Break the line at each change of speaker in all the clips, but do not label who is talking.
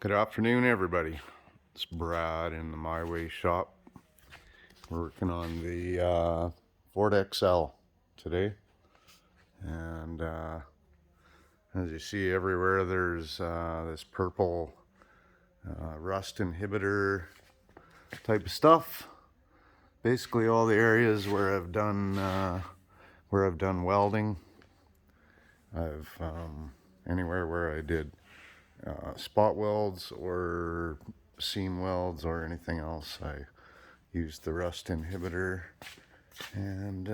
Good afternoon, everybody. It's Brad in the My Way shop. We're working on the Ford XL today, and as you see everywhere, there's this purple rust inhibitor type of stuff. Basically, all the areas where I've done welding, I've anywhere where I did spot welds or seam welds or anything else, I used the rust inhibitor and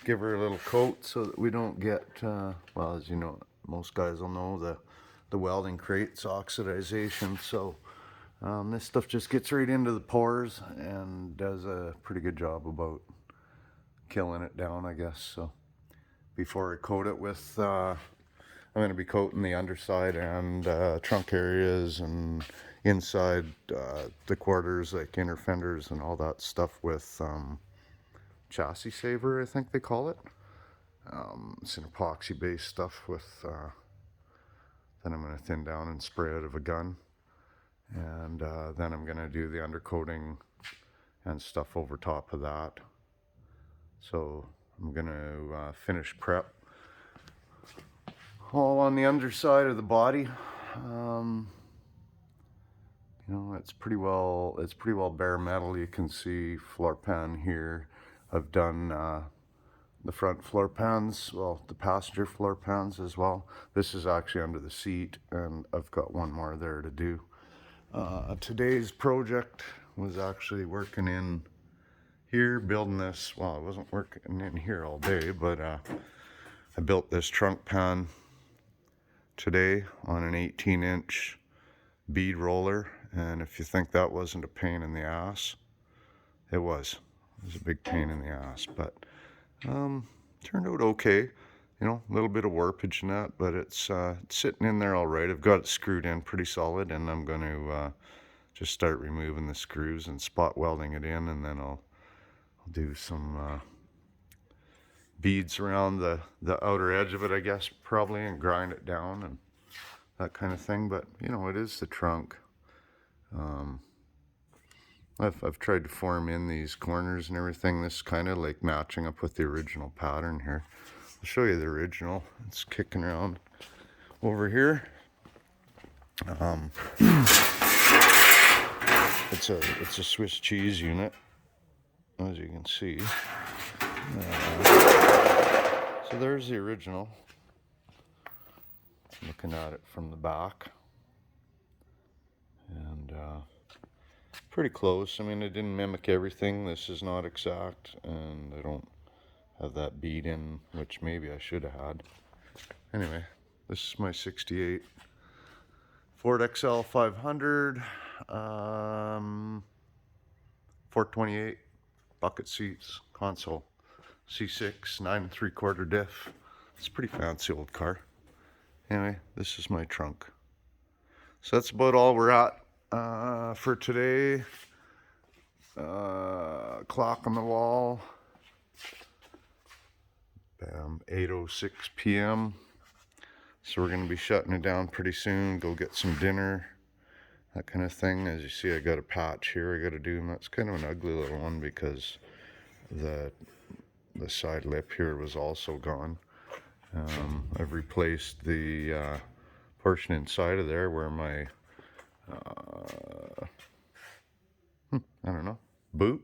give her a little coat so that we don't get well, as you know, most guys will know, the welding creates oxidization, so this stuff just gets right into the pores and does a pretty good job about killing it down, I guess. So before I coat it with I'm going to be coating the underside and trunk areas and inside the quarters, like inner fenders and all that stuff, with chassis saver, I think they call it. It's an epoxy based stuff with then I'm going to thin down and spray out of a gun, and then I'm going to do the undercoating and stuff over top of that. So I'm going to finish prep all on the underside of the body. You know, it's pretty well bare metal. You can see floor pan here. I've done the front floor pans, well, the passenger floor pans as well. This is actually under the seat, and I've got one more there to do. Today's project was actually working in here, building this. Well, I wasn't working in here all day, but I built this trunk pan today on an 18-inch bead roller, and if you think that wasn't a pain in the ass, it was a big pain in the ass, but turned out okay. You know, a little bit of warpage in that, but it's sitting in there all right. I've got it screwed in pretty solid, and I'm going to just start removing the screws and spot welding it in, and then I'll do some beads around the outer edge of it, I guess, probably, and grind it down and that kind of thing. But you know, it is the trunk. I've tried to form in these corners and everything. This is kind of like matching up with the original pattern here. I'll show you the original. It's kicking around over here. It's a Swiss cheese unit, as you can see. So there's the original. Looking at it from the back, and pretty close. I mean, it didn't mimic everything. This is not exact, and I don't have that bead in, which maybe I should have had. Anyway, this is my 68 Ford XL 500, 428 bucket seats, console, C6, 9 3/4 diff. It's a pretty fancy old car. Anyway, this is my trunk. So that's about all we're at for today. Clock on the wall. Bam, 8:06 p.m. So we're going to be shutting it down pretty soon. Go get some dinner, that kind of thing. As you see, I got a patch here I got to do, and that's kind of an ugly little one because the side lip here was also gone. I've replaced the portion inside of there where my I don't know, boot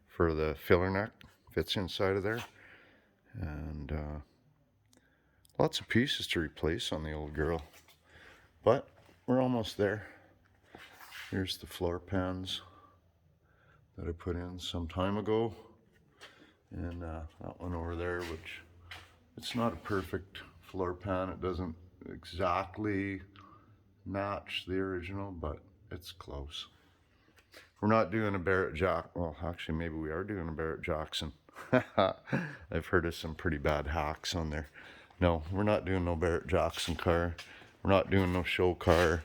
for the filler neck fits inside of there, and lots of pieces to replace on the old girl, but we're almost there. Here's the floor pans that I put in some time ago, and that one over there, which it's not a perfect floor pan. It doesn't exactly match the original, but it's close. We're not doing a Barrett Jack. Well, actually, maybe we are doing a Barrett Jackson. I've heard of some pretty bad hacks on there. No, we're not doing no Barrett Jackson car. We're not doing no show car.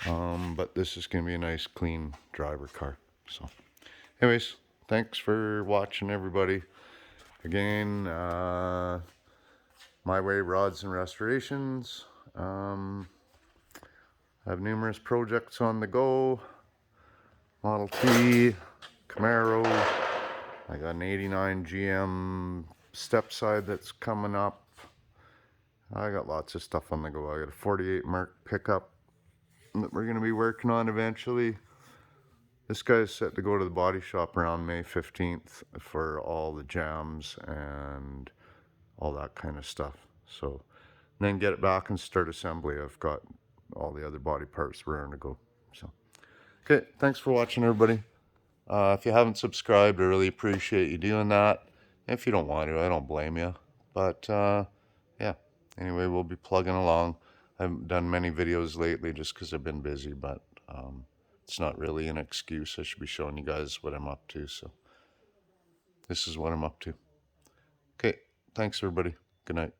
But this is going to be a nice, clean driver car. So, anyways, thanks for watching, everybody. Again, My Way Rods and Restorations. I have numerous projects on the go. Model T, Camaro. I got an 89 GM step side that's coming up. I got lots of stuff on the go. I got a 48 Mark pickup that we're going to be working on eventually. This guy's set to go to the body shop around May 15th for all the jams and all that kind of stuff. So then get it back and start assembly. I've got all the other body parts ready to go. So, okay, thanks for watching, everybody. If you haven't subscribed, I really appreciate you doing that. If you don't want to, I don't blame you. But yeah, anyway, we'll be plugging along. I haven't done many videos lately just because I've been busy, but it's not really an excuse. I should be showing you guys what I'm up to. So this is what I'm up to. Okay, thanks, everybody. Good night.